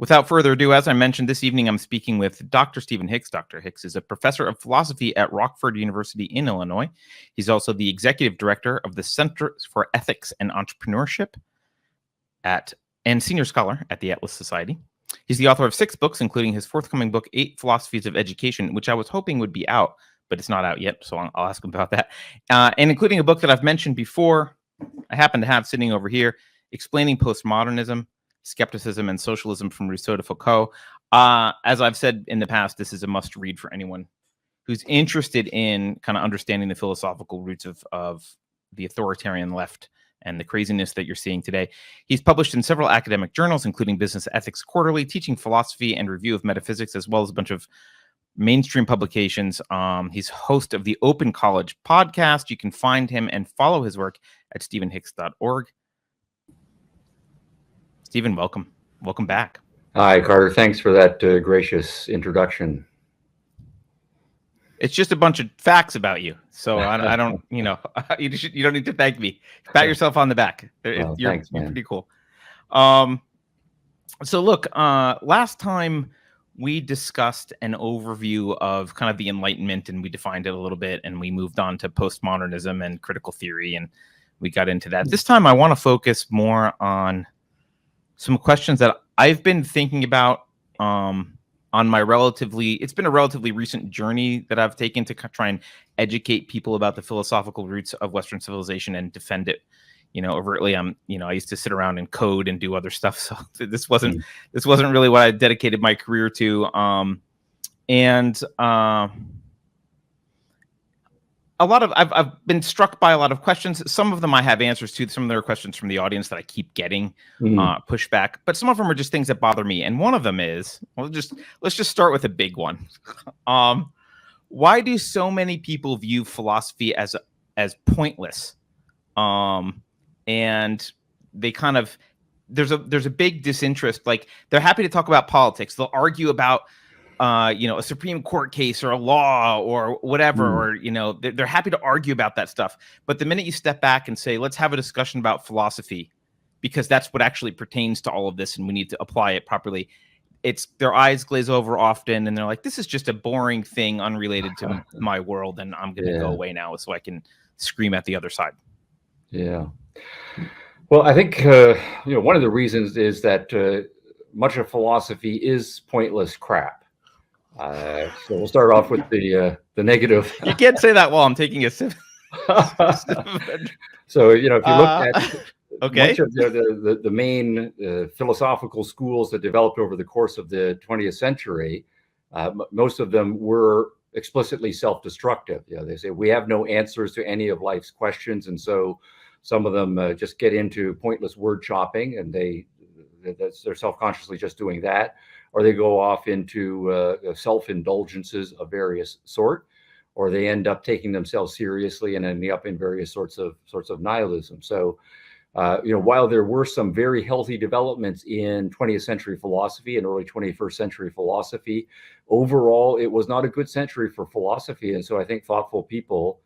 Without further ado, as I mentioned, this evening I'm speaking with Dr. Stephen Hicks. Dr. Hicks is a professor of philosophy at Rockford University in Illinois. He's also the executive director of the Center for Ethics and Entrepreneurship and senior scholar at the Atlas Society. He's the author of 6 books, including his forthcoming book, 8 Philosophies of Education, which I was hoping would be out, but it's not out yet, so I'll ask him about that. And including a book that I've mentioned before, I happen to have sitting over here, Explaining Postmodernism, Skepticism and Socialism from Rousseau to Foucault. As I've said in the past, this is a must read for anyone who's interested in kind of understanding the philosophical roots of the authoritarian left and the craziness that you're seeing today. He's published in several academic journals, including Business Ethics Quarterly, Teaching Philosophy and Review of Metaphysics, as well as a bunch of mainstream publications. He's host of the Open College podcast. You can find him and follow his work at stephenhicks.org. Stephen, welcome. Welcome back. Hi, Carter. Thanks for that gracious introduction. It's just a bunch of facts about you. So I don't, you don't need to thank me. Pat yourself on the back. Well, you're pretty cool. So look, last time we discussed an overview of kind of the Enlightenment, and we defined it a little bit, and we moved on to postmodernism and critical theory, and we got into that. This time I want to focus more on some questions that I've been thinking about on my it's been a relatively recent journey that I've taken to try and educate people about the philosophical roots of Western civilization and defend it, overtly. I used to sit around and code and do other stuff. So this wasn't really what I dedicated my career to. I've been struck by a lot of questions. Some of them I have answers to. Some of them are questions from the audience that I keep getting pushback, but some of them are just things that bother me. And one of them is, let's just start with a big one. Why do so many people view philosophy as pointless? And they kind of, there's a big disinterest. Like, they're happy to talk about politics. They'll argue about a Supreme Court case or a law or whatever, or, they're happy to argue about that stuff. But the minute you step back and say, let's have a discussion about philosophy, because that's what actually pertains to all of this, and we need to apply it properly, their eyes glaze over often, and they're like, this is just a boring thing unrelated to my world, and I'm going to go away now so I can scream at the other side. Yeah. Well, I think, one of the reasons is that much of philosophy is pointless crap. So we'll start off with the negative. You can't say that while I'm taking a sip. So, if you look at much of the main philosophical schools that developed over the course of the 20th century, most of them were explicitly self-destructive. They say we have no answers to any of life's questions, and so some of them just get into pointless word chopping, and they're self-consciously just doing that. Or they go off into self-indulgences of various sort, or they end up taking themselves seriously and ending up in various sorts of nihilism. So, while there were some very healthy developments in 20th century philosophy and early 21st century philosophy, overall, it was not a good century for philosophy. And so I think thoughtful people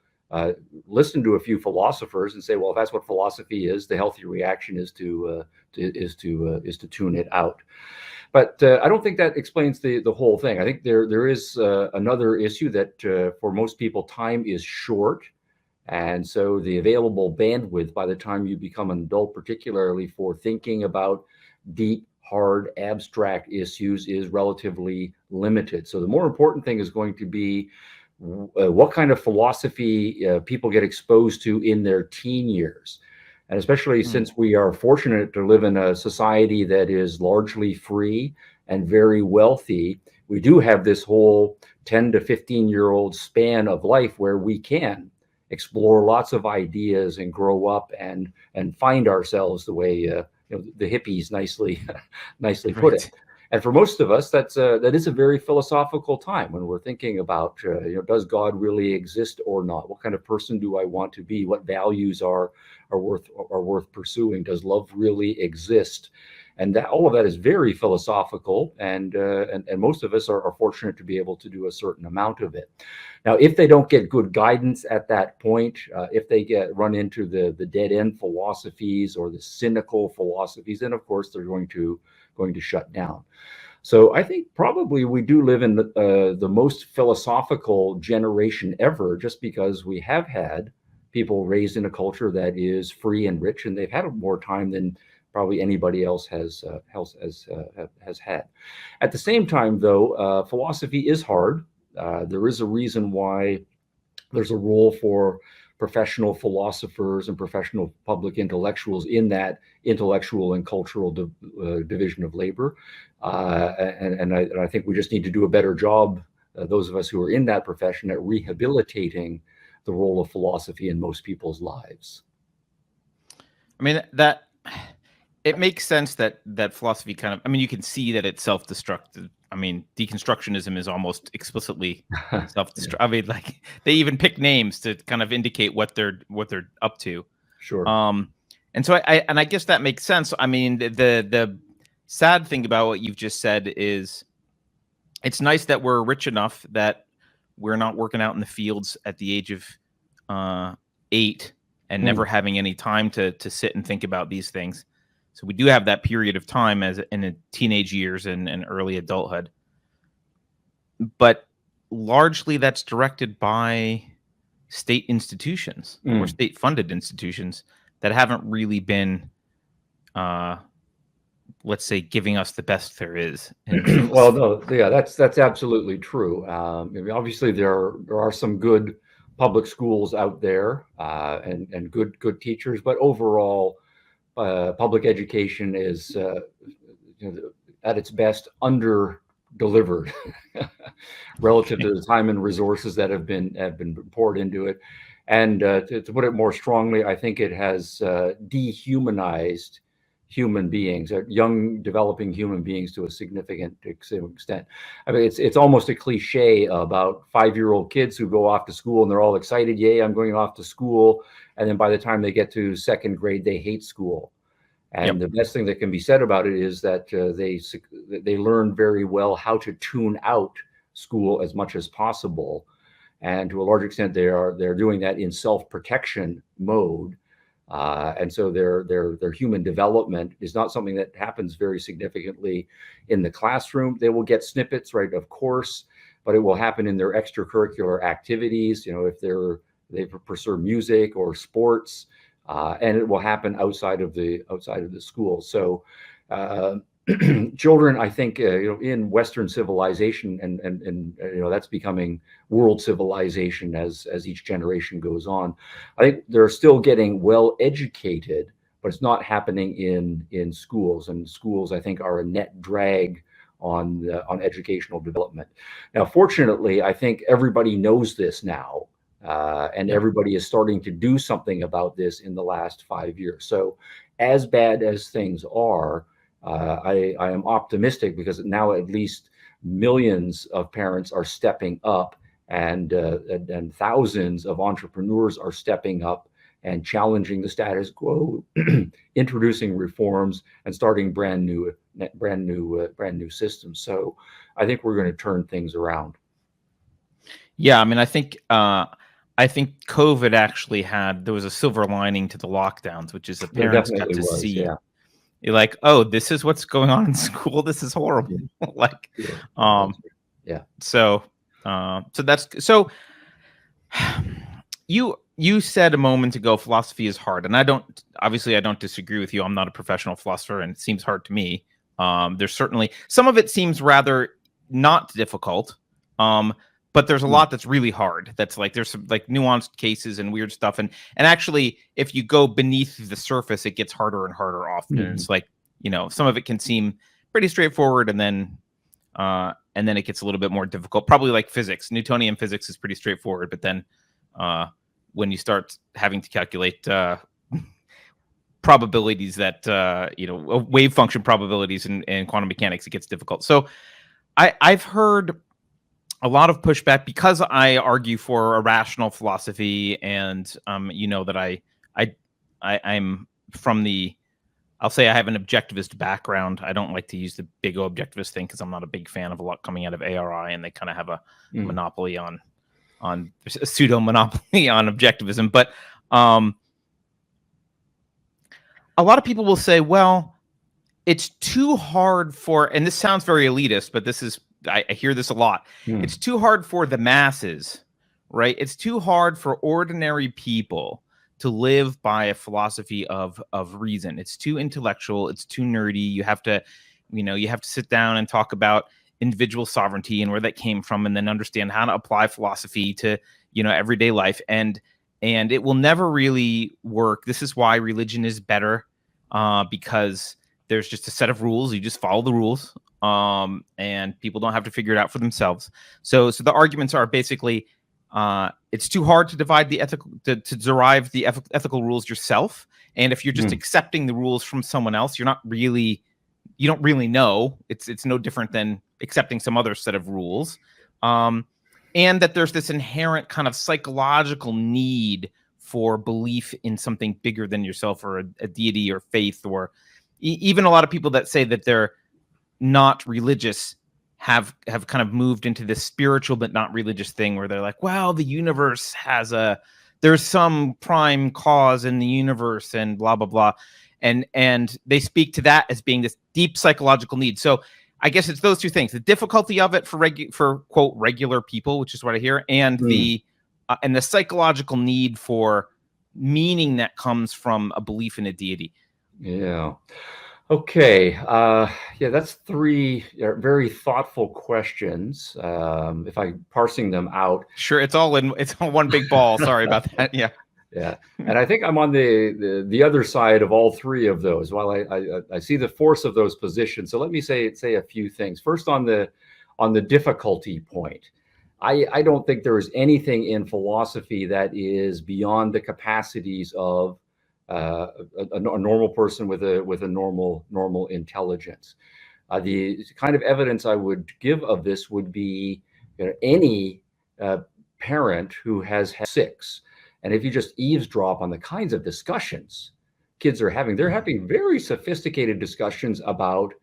listen to a few philosophers and say, well, if that's what philosophy is, the healthy reaction is to tune it out. But I don't think that explains the whole thing. I think there is another issue that for most people, time is short. And so the available bandwidth by the time you become an adult, particularly for thinking about deep, hard, abstract issues, is relatively limited. So the more important thing is going to be what kind of philosophy people get exposed to in their teen years. And especially since we are fortunate to live in a society that is largely free and very wealthy, we do have this whole 10 to 15-year-old span of life where we can explore lots of ideas and grow up and find ourselves, the way the hippies nicely put it. And for most of us, that is a very philosophical time when we're thinking about, does God really exist or not? What kind of person do I want to be? What values are worth pursuing? Does love really exist? And all of that is very philosophical, and most of us are fortunate to be able to do a certain amount of it. Now, if they don't get good guidance at that point, if they run into the dead end philosophies or the cynical philosophies, then of course they're going to going to shut down. So I think probably we do live in the most philosophical generation ever, just because we have had people raised in a culture that is free and rich, and they've had more time than probably anybody else has had. At the same time, though, philosophy is hard. There is a reason why there's a role for professional philosophers and professional public intellectuals in that intellectual and cultural division of labor. And I think we just need to do a better job, those of us who are in that profession, at rehabilitating the role of philosophy in most people's lives. I mean, that it makes sense that philosophy kind of, I mean, you can see that it's self-destructive. I mean, deconstructionism is almost explicitly self-destructive. I mean, like, they even pick names to kind of indicate what they're up to. Sure. And so I guess that makes sense. I mean, the sad thing about what you've just said is it's nice that we're rich enough that we're not working out in the fields at the age of 8 and never having any time to sit and think about these things. So we do have that period of time as in the teenage years and early adulthood. But largely that's directed by state institutions or state-funded institutions that haven't really been, let's say, giving us the best there is. Well, no, yeah, that's absolutely true. I mean, obviously, there are some good public schools out there and good teachers, but overall, public education is at its best under-delivered relative to the time and resources that have been poured into it. And to put it more strongly, I think it has dehumanized human beings, young developing human beings, to a significant extent. I mean, it's almost a cliche about 5-year-old kids who go off to school and they're all excited, yay, I'm going off to school. And then by the time they get to 2nd grade, they hate school. And the best thing that can be said about it is that they learn very well how to tune out school as much as possible. And to a large extent, they're doing that in self-protection mode. And so their human development is not something that happens very significantly in the classroom. They will get snippets, right, of course, but it will happen in their extracurricular activities, if they pursue music or sports, and it will happen outside of the school. So children, I think, in Western civilization, and that's becoming world civilization as each generation goes on. I think they're still getting well educated, but it's not happening in schools. And schools, I think, are a net drag on educational development. Now, fortunately, I think everybody knows this now, and everybody is starting to do something about this in the last 5 years. So, as bad as things are, I am optimistic because now at least millions of parents are stepping up, and thousands of entrepreneurs are stepping up and challenging the status quo, introducing reforms, and starting brand new systems. So I think we're going to turn things around. Yeah, I mean, I think COVID actually there was a silver lining to the lockdowns, which is the parents got to see. Yeah. You're like, oh, this is what's going on in school. This is horrible. So you said a moment ago, philosophy is hard, and I don't disagree with you. I'm not a professional philosopher, and it seems hard to me. There's certainly some of it seems rather not difficult, but there's a lot that's really hard. That's like, there's some like nuanced cases and weird stuff. And actually, if you go beneath the surface, it gets harder and harder often. And it's like, some of it can seem pretty straightforward, and then it gets a little bit more difficult. Probably like physics. Newtonian physics is pretty straightforward, but then when you start having to calculate probabilities that, wave function probabilities in quantum mechanics, it gets difficult. So I've heard a lot of pushback because I argue for a rational philosophy, and that I'm from I'll say I have an objectivist background. I don't like to use the big O objectivist thing because I'm not a big fan of a lot coming out of ARI, and they kind of have a monopoly on a pseudo monopoly on objectivism. But a lot of people will say, well, it's too hard for, and this sounds very elitist, but this is, I hear this a lot. It's too hard for the masses, right? It's too hard for ordinary people to live by a philosophy of reason. It's too intellectual. It's too nerdy. You have to sit down and talk about individual sovereignty and where that came from, and then understand how to apply philosophy to, everyday life. And it will never really work. This is why religion is better, because there's just a set of rules. You just follow the rules, and people don't have to figure it out for themselves. So the arguments are basically, it's too hard to divide the ethical, to derive the ethical rules yourself. And if you're just accepting the rules from someone else, you don't really know. It's no different than accepting some other set of rules. And that there's this inherent kind of psychological need for belief in something bigger than yourself, or a deity or faith, or even a lot of people that say that they're not religious have kind of moved into this spiritual but not religious thing, where they're like, well, the universe there's some prime cause in the universe and blah, blah, blah. And they speak to that as being this deep psychological need. So I guess it's those two things: the difficulty of it for quote regular people, which is what I hear, and the psychological need for meaning that comes from a belief in a deity. Yeah. Okay. That's three very thoughtful questions. If I'm parsing them out. Sure. It's all one big ball. Sorry about that. Yeah. Yeah. And I think I'm on the other side of all three of those. While I see the force of those positions. So let me say a few things. First, on the difficulty point. I don't think there is anything in philosophy that is beyond the capacities of a normal person with a normal intelligence. The kind of evidence I would give of this would be any parent who has had six, and if you just eavesdrop on the kinds of discussions kids are having, they're having very sophisticated discussions about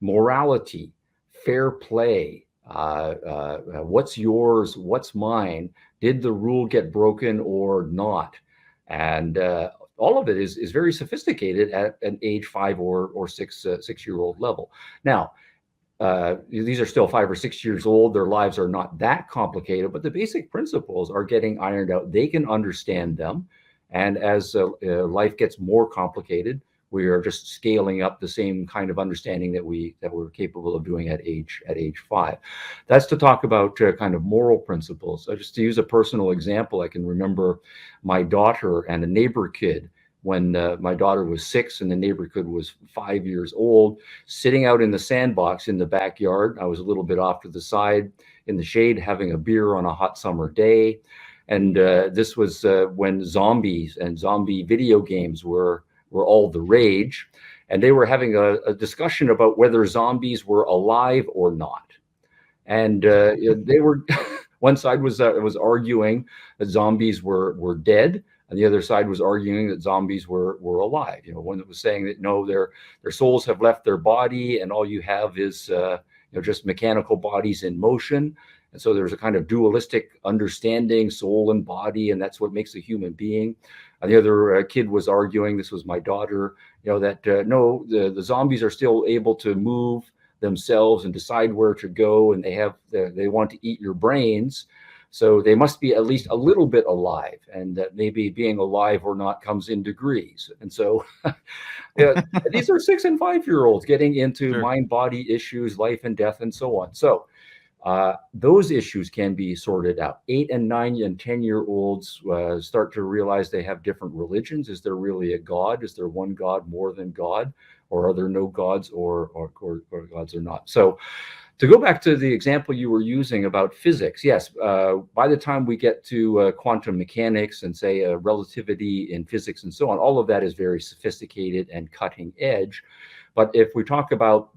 morality, fair play, what's yours, what's mine, did the rule get broken or not, and all of it is very sophisticated at an age 5 or 6-year-old level. Now, these are still 5 or 6 years old. Their lives are not that complicated, but the basic principles are getting ironed out. They can understand them. And as life gets more complicated, we are just scaling up the same kind of understanding that we're capable of doing at age 5. That's to talk about kind of moral principles. So just to use a personal example, I can remember my daughter and a neighbor kid when my daughter was 6 and the neighbor kid was 5 years old, sitting out in the sandbox in the backyard. I was a little bit off to the side in the shade, having a beer on a hot summer day. And this was when zombies and zombie video games were all the rage, and they were having a discussion about whether zombies were alive or not. And they were, one side was arguing that zombies were dead, and the other side was arguing that zombies were alive. One that was saying that no, their souls have left their body, and all you have is just mechanical bodies in motion. And so there's a kind of dualistic understanding, soul and body, and that's what makes a human being. And the other kid was arguing, this was my daughter, that no, the zombies are still able to move themselves and decide where to go, and they want to eat your brains. So they must be at least a little bit alive, and that maybe being alive or not comes in degrees. And so these are 6 and 5-year-olds getting into mind-body issues, life and death, and so on. So those issues can be sorted out. 8 and 9 and 10-year-olds start to realize they have different religions. Is there really a God? Is there one God more than God? Or are there no gods or gods or not? So to go back to the example you were using about physics, yes, by the time we get to quantum mechanics and say relativity in physics and so on, all of that is very sophisticated and cutting edge. But if we talk about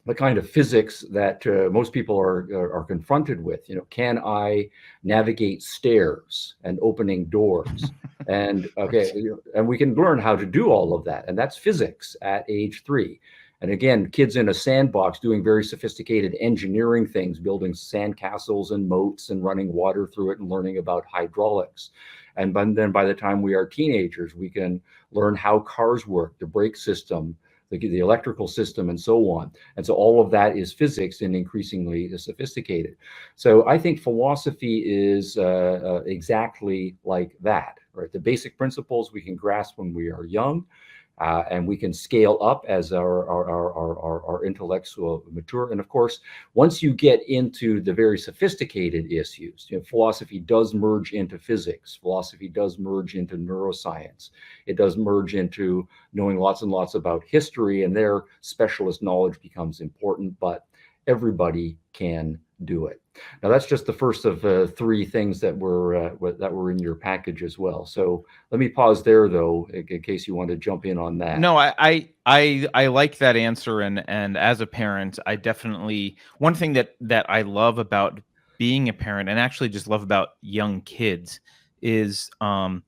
the kind of physics that most people are confronted with, can I navigate stairs and opening doors? And and we can learn how to do all of that, and that's physics at age 3. And again, kids in a sandbox doing very sophisticated engineering things, building sandcastles and moats and running water through it and learning about hydraulics. And then by the time we are teenagers, we can learn how cars work, the brake system, the electrical system, and so on. And so all of that is physics and increasingly sophisticated. So I think philosophy is exactly like that, right? The basic principles we can grasp when we are young, and we can scale up as our intellects will mature. And of course, once you get into the very sophisticated issues, philosophy does merge into physics. Philosophy does merge into neuroscience. It does merge into knowing lots and lots about history, and their specialist knowledge becomes important, but everybody can do it. Now, that's just the first of three things that were in your package as well. So let me pause there, though, in case you want to jump in on that. No, I like that answer, and as a parent, I definitely, one thing that I love about being a parent, and actually just love about young kids, is and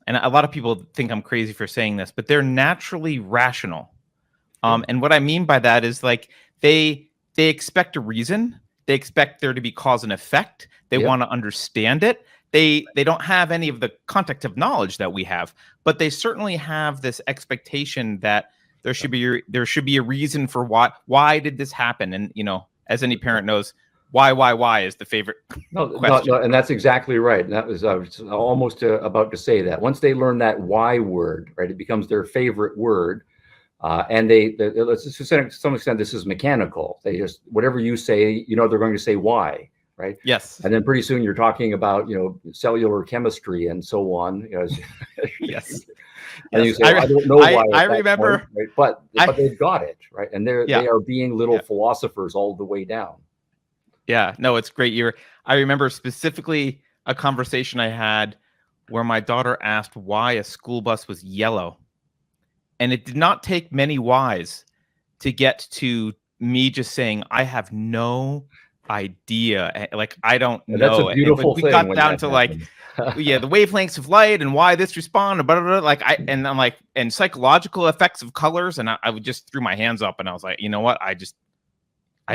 a lot of people think I'm crazy for saying this, but they're naturally rational. And what I mean by that is, like, they expect a reason. They expect there to be cause and effect. They want to understand it. They don't have any of the context of knowledge that we have, but they certainly have this expectation that there should be a reason for why did this happen. And as any parent knows, why is the favorite question. No, and that's exactly right. And I was almost about to say that. Once they learn that why word, right, it becomes their favorite word. And let's just say, to some extent, this is mechanical. They just, whatever you say, they're going to say why, right? Yes. And then pretty soon you're talking about, cellular chemistry and so on. Yes. And you say, I don't know why. I remember, point, right? but they've got it, right? And they are being little philosophers all the way down. Yeah, no, it's great. I remember specifically a conversation I had where my daughter asked why a school bus was yellow. And it did not take many whys to get to me just saying, I have no idea. Like, I don't know. That's a beautiful thing. We got down to happens. The wavelengths of light and why this responded, blah, blah, blah. I'm like, and psychological effects of colors. And I would just threw my hands up and I was like, you know what? I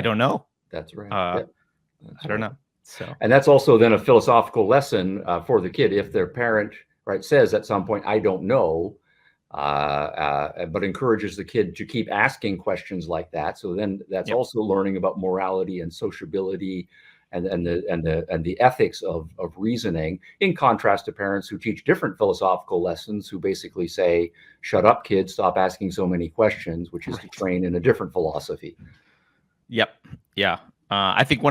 don't know. That's right. I don't know. So, and that's also then a philosophical lesson for the kid. If their parent, right, says at some point, I don't know, but encourages the kid to keep asking questions like that. So then that's also learning about morality and sociability and the ethics of reasoning, in contrast to parents who teach different philosophical lessons, who basically say, shut up, kids, stop asking so many questions, which is to train in a different philosophy. Yep. Yeah. I think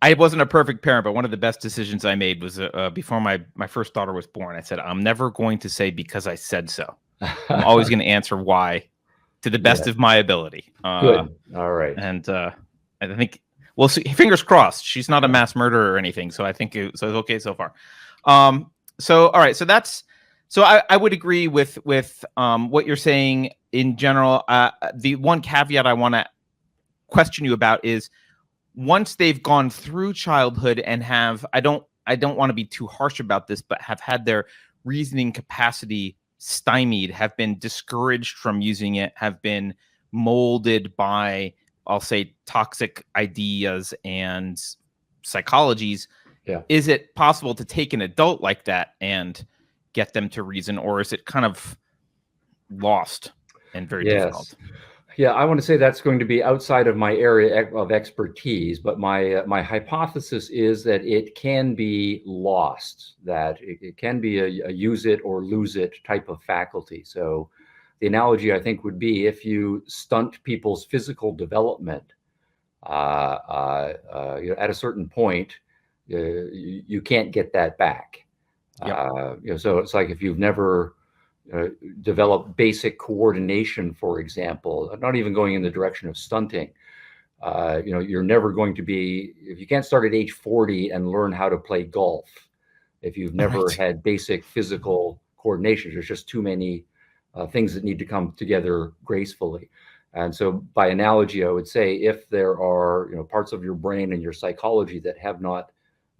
I wasn't a perfect parent, but one of the best decisions I made was before my first daughter was born. I said, I'm never going to say because I said so. I'm always going to answer why to the best of my ability. Good. All right. And I think, well, fingers crossed. She's not a mass murderer or anything. So I think it's okay so far. So, all right. So I would agree with what you're saying in general. The one caveat I want to question you about is, once they've gone through childhood and I don't want to be too harsh about this, but have had their reasoning capacity stymied, have been discouraged from using it, have been molded by, I'll say, toxic ideas and psychologies. Yeah. Is it possible to take an adult like that and get them to reason, or is it kind of lost and very difficult? Yeah, I want to say that's going to be outside of my area of expertise, but my hypothesis is that it can be lost, that it can be a use it or lose it type of faculty. So the analogy, I think, would be if you stunt people's physical development at a certain point, you can't get that back. Yep. So it's like if you've never develop basic coordination, for example, not even going in the direction of stunting. You're never going to be, if you can't start at age 40 and learn how to play golf, if you've never had basic physical coordination, there's just too many things that need to come together gracefully. And so by analogy, I would say if there are parts of your brain and your psychology that have not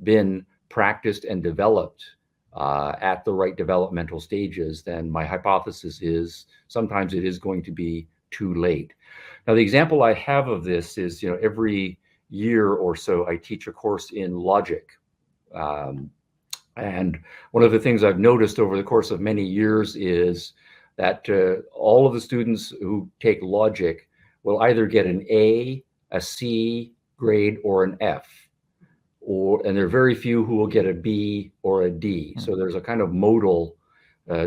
been practiced and developed at the right developmental stages, then my hypothesis is sometimes it is going to be too late. Now, the example I have of this is, every year or so I teach a course in logic. And one of the things I've noticed over the course of many years is that all of the students who take logic will either get an A, a C grade, or an F. And there are very few who will get a B or a D. So there's a kind of modal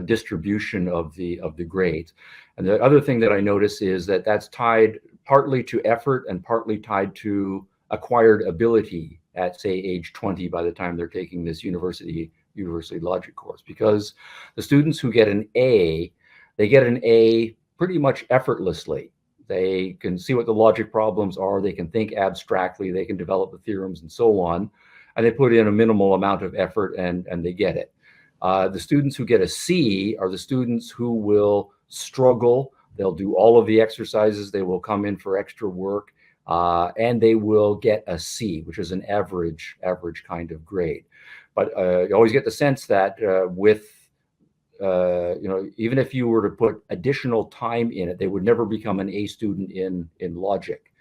distribution of the grades. And the other thing that I notice is that that's tied partly to effort and partly tied to acquired ability at, say, age 20 by the time they're taking this university logic course. Because the students who get an A, they get an A pretty much effortlessly. They can see what the logic problems are, they can think abstractly, they can develop the theorems and so on, and they put in a minimal amount of effort and they get it. The students who get a C are the students who will struggle. They'll do all of the exercises, they will come in for extra work, and they will get a C, which is an average kind of grade. But you always get the sense that with even if you were to put additional time in it, they would never become an A student in logic,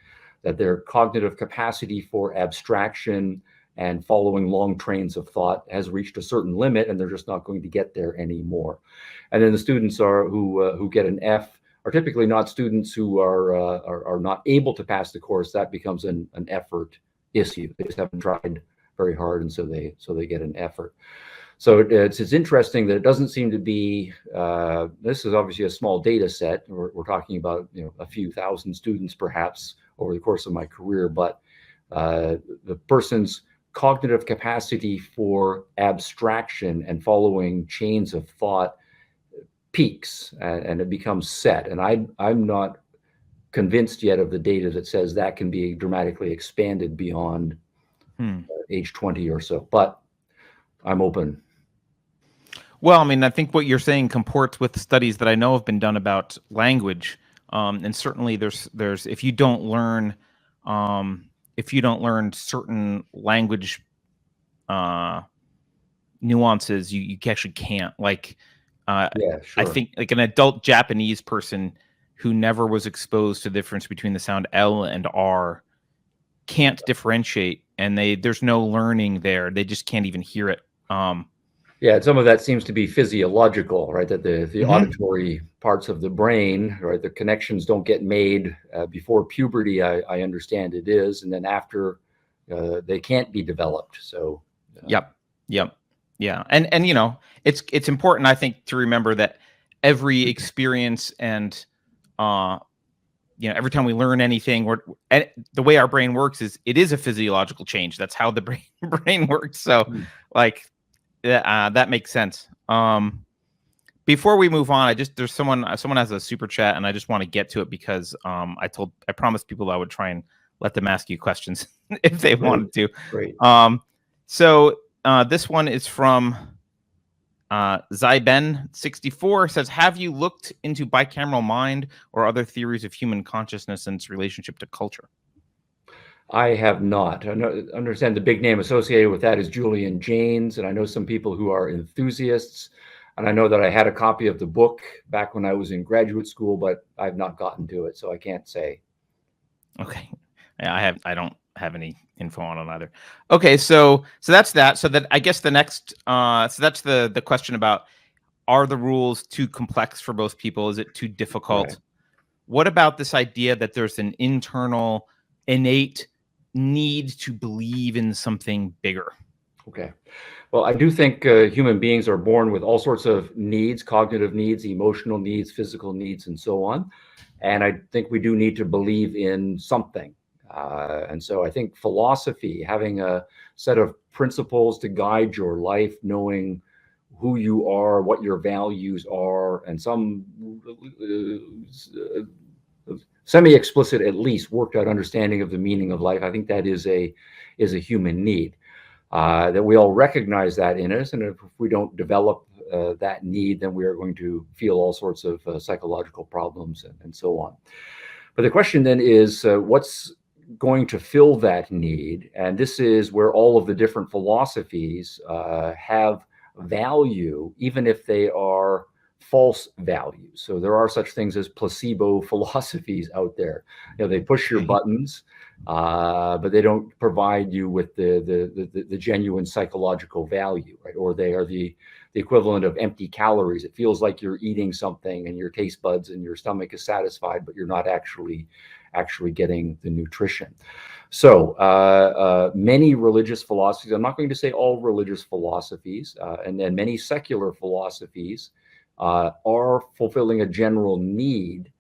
that their cognitive capacity for abstraction and following long trains of thought has reached a certain limit, and they're just not going to get there anymore. And then the students who get an F are typically not students who are not able to pass the course. That becomes an effort issue. They just haven't tried very hard, and so they get an effort. So it's interesting that it doesn't seem to be, this is obviously a small data set. We're talking about a few thousand students perhaps over the course of my career, but the person's cognitive capacity for abstraction and following chains of thought peaks and it becomes set. And I'm not convinced yet of the data that says that can be dramatically expanded beyond age 20 or so, but I'm open. Well, I mean, I think what you're saying comports with studies that I know have been done about language, and certainly there's if you don't learn certain language nuances, you actually can't. Like, Yeah, sure. I think like an adult Japanese person who never was exposed to the difference between the sound L and R can't differentiate, and there's no learning there. They just can't even hear it. Yeah, and some of that seems to be physiological, right? That the auditory parts of the brain, right, the connections don't get made before puberty, I understand it is, and then after they can't be developed. So Yep. Yeah. And it's important, I think, to remember that every experience and every time we learn anything, the way our brain works it is a physiological change. That's how the brain works. So that makes sense. Before we move on, there's someone has a super chat, and I just want to get to it because I promised people I would try and let them ask you questions if they wanted to. Great. So this one is from Zyben64, says, have you looked into bicameral mind or other theories of human consciousness and its relationship to culture? I have not. I understand the big name associated with that is Julian Jaynes, and I know some people who are enthusiasts, and I know that I had a copy of the book back when I was in graduate school, but I've not gotten to it, so I can't say. Okay. Yeah, I don't have any info on it either. Okay, so that's that. So that I guess the next so that's the question about, are the rules too complex for both people? Is it too difficult? Right. What about this idea that there's an internal innate need to believe in something bigger? Okay. Well, I do think human beings are born with all sorts of needs, cognitive needs, emotional needs, physical needs, and so on. And I think we do need to believe in something. And so I think philosophy, having a set of principles to guide your life, knowing who you are, what your values are, and some semi-explicit, at least, worked out understanding of the meaning of life, I think that is a human need. That we all recognize that in us, and if we don't develop that need, then we are going to feel all sorts of psychological problems and so on. But the question then is, what's going to fill that need? And this is where all of the different philosophies have value, even if they are false values. So there are such things as placebo philosophies out there. They push your buttons, but they don't provide you with the genuine psychological value, right? Or they are the the equivalent of empty calories. It feels like you're eating something and your taste buds and your stomach is satisfied, but you're not actually getting the nutrition. So many religious philosophies, I'm not going to say all religious philosophies, and then many secular philosophies are fulfilling a general need.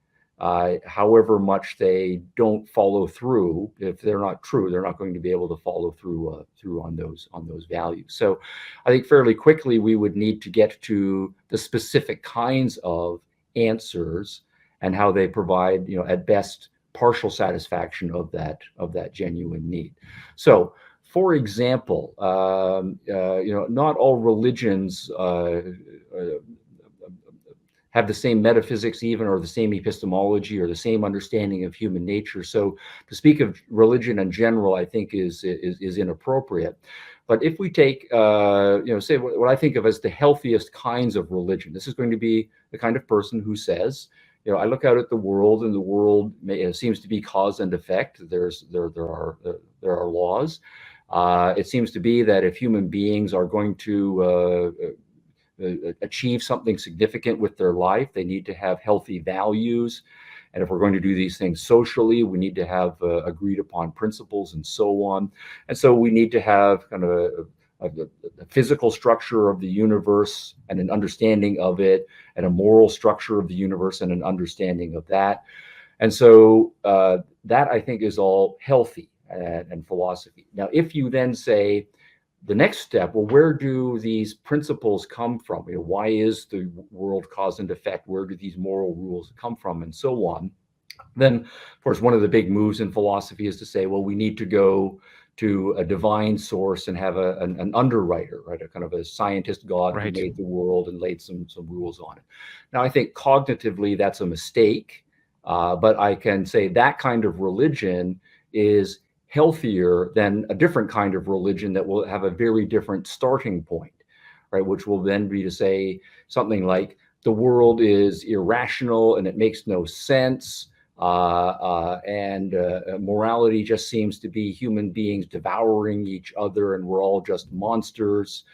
However much they don't follow through, if they're not true, they're not going to be able to follow through on those values. So I think fairly quickly we would need to get to the specific kinds of answers and how they provide, at best, partial satisfaction of that genuine need. So, for example, not all religions have the same metaphysics even, or the same epistemology, or the same understanding of human nature. So to speak of religion in general, I think is inappropriate. But if we take, say what I think of as the healthiest kinds of religion, this is going to be the kind of person who says, I look out at the world, and the world seems to be cause and effect. There are laws. It seems to be that if human beings are going to achieve something significant with their life, they need to have healthy values. And if we're going to do these things socially, we need to have agreed upon principles and so on. And so we need to have kind of the physical structure of the universe and an understanding of it, and a moral structure of the universe and an understanding of that. And so that, I think, is all healthy and philosophy. Now, if you then say, the next step, well, where do these principles come from? Why is the world cause and effect? Where do these moral rules come from, and so on? Then, of course, one of the big moves in philosophy is to say, well, we need to go to a divine source and have an underwriter, right? A kind of a scientist God Right. who made the world and laid some rules on it. Now, I think cognitively that's a mistake, but I can say that kind of religion is healthier than a different kind of religion that will have a very different starting point, right? Which will then be to say something like, the world is irrational and it makes no sense. And morality just seems to be human beings devouring each other, and we're all just monsters.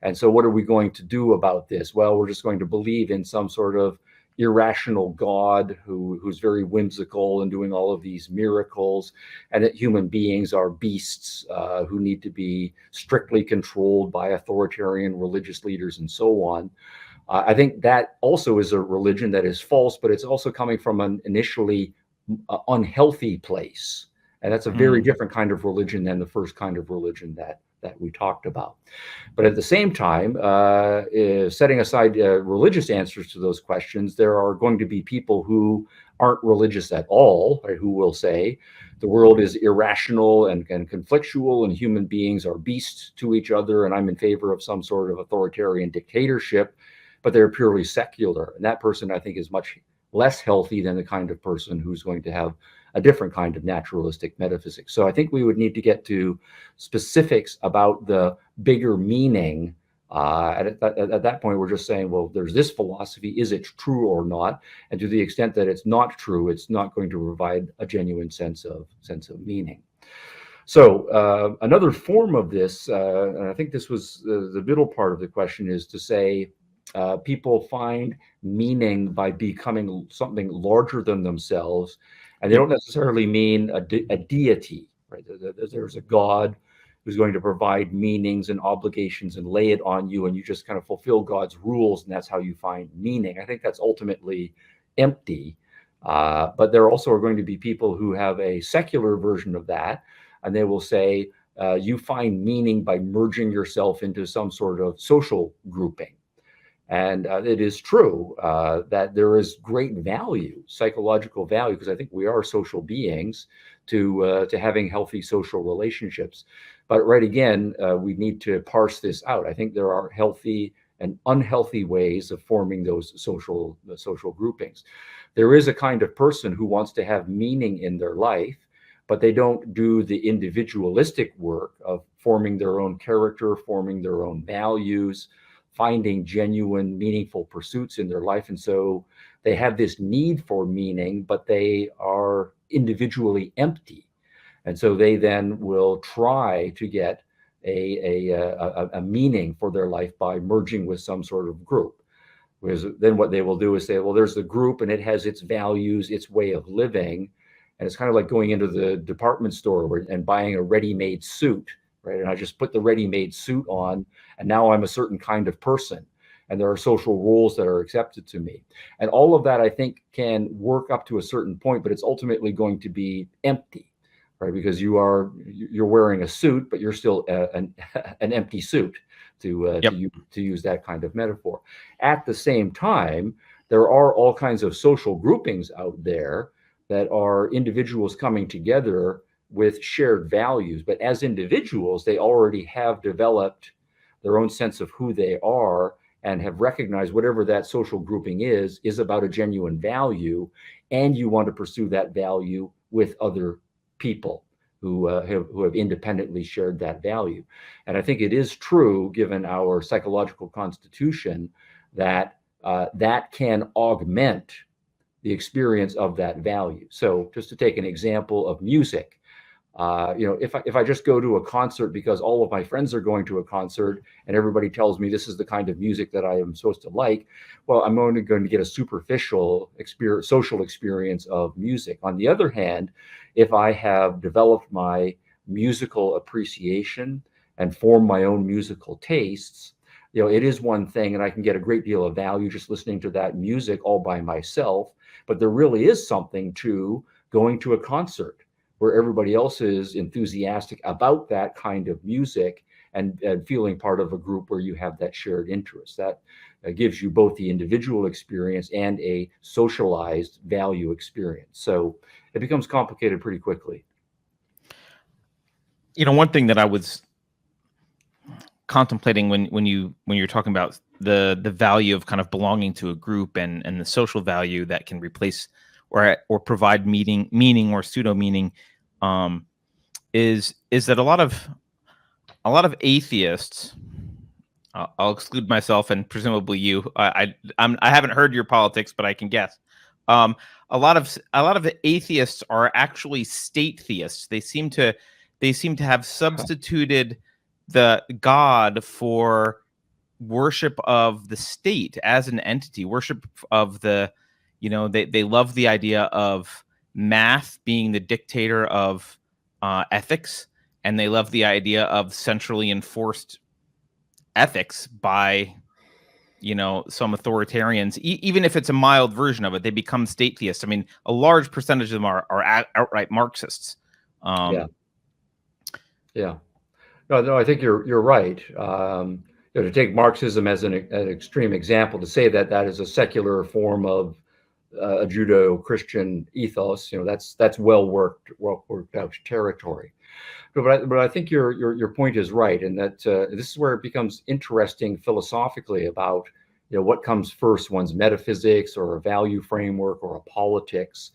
And so what are we going to do about this? Well, we're just going to believe in some sort of irrational God who's very whimsical and doing all of these miracles, and that human beings are beasts who need to be strictly controlled by authoritarian religious leaders and so on. I think that also is a religion that is false, but it's also coming from an initially unhealthy place. And that's a very different kind of religion than the first kind of religion that we talked about. But at the same time, setting aside religious answers to those questions, there are going to be people who aren't religious at all, right, who will say the world is irrational and conflictual, and human beings are beasts to each other, and I'm in favor of some sort of authoritarian dictatorship, but they're purely secular. And that person, I think, is much less healthy than the kind of person who's going to have a different kind of naturalistic metaphysics. So I think we would need to get to specifics about the bigger meaning. At that point, we're just saying, well, there's this philosophy, is it true or not? And to the extent that it's not true, it's not going to provide a genuine sense of meaning. So another form of this, and I think this was the middle part of the question, is to say people find meaning by becoming something larger than themselves. And they don't necessarily mean a deity, right? There's a God who's going to provide meanings and obligations and lay it on you, and you just kind of fulfill God's rules, and that's how you find meaning. I think that's ultimately empty. But there also are going to be people who have a secular version of that, and they will say, you find meaning by merging yourself into some sort of social grouping. And it is true that there is great value, psychological value, because I think we are social beings, to having healthy social relationships. But right again, we need to parse this out. I think there are healthy and unhealthy ways of forming those social groupings. There is a kind of person who wants to have meaning in their life, but they don't do the individualistic work of forming their own character, forming their own values, finding genuine, meaningful pursuits in their life. And so they have this need for meaning, but they are individually empty. And so they then will try to get a meaning for their life by merging with some sort of group. Whereas then what they will do is say, well, there's the group and it has its values, its way of living. And it's kind of like going into the department store and buying a ready-made suit, right? And I just put the ready-made suit on, and now I'm a certain kind of person. And there are social rules that are accepted to me. And all of that, I think, can work up to a certain point, but it's ultimately going to be empty, right? Because you're wearing a suit, but you're still an empty suit, to use that kind of metaphor. At the same time, there are all kinds of social groupings out there that are individuals coming together with shared values. But as individuals, they already have developed their own sense of who they are and have recognized whatever that social grouping is about a genuine value. And you want to pursue that value with other people who have independently shared that value. And I think it is true, given our psychological constitution, that that can augment the experience of that value. So just to take an example of music, if I just go to a concert because all of my friends are going to a concert and everybody tells me this is the kind of music that I am supposed to like, well, I'm only going to get a superficial social experience of music. On the other hand, if I have developed my musical appreciation and formed my own musical tastes, it is one thing, and I can get a great deal of value just listening to that music all by myself. But there really is something to going to a concert where everybody else is enthusiastic about that kind of music and feeling part of a group where you have that shared interest. That gives you both the individual experience and a socialized value experience. So it becomes complicated pretty quickly. One thing that I was contemplating when you're talking about the value of kind of belonging to a group and the social value that can replace or provide meaning or pseudo meaning, is that a lot of atheists, I'll exclude myself and presumably you. I haven't heard your politics, but I can guess. A lot of atheists are actually state theists. They seem to have substituted the God for worship of the state as an entity, worship of the, they love the idea of math being the dictator of ethics, and they love the idea of centrally enforced ethics by some authoritarians. Even if it's a mild version of it, they become state theists. I mean, a large percentage of them are outright Marxists. No, I think you're right. To take Marxism as an extreme example, to say that is a secular form of a Judeo-Christian ethos, that's well worked out territory. But I think your point is right, and that this is where it becomes interesting philosophically about what comes first, one's metaphysics or a value framework or a politics,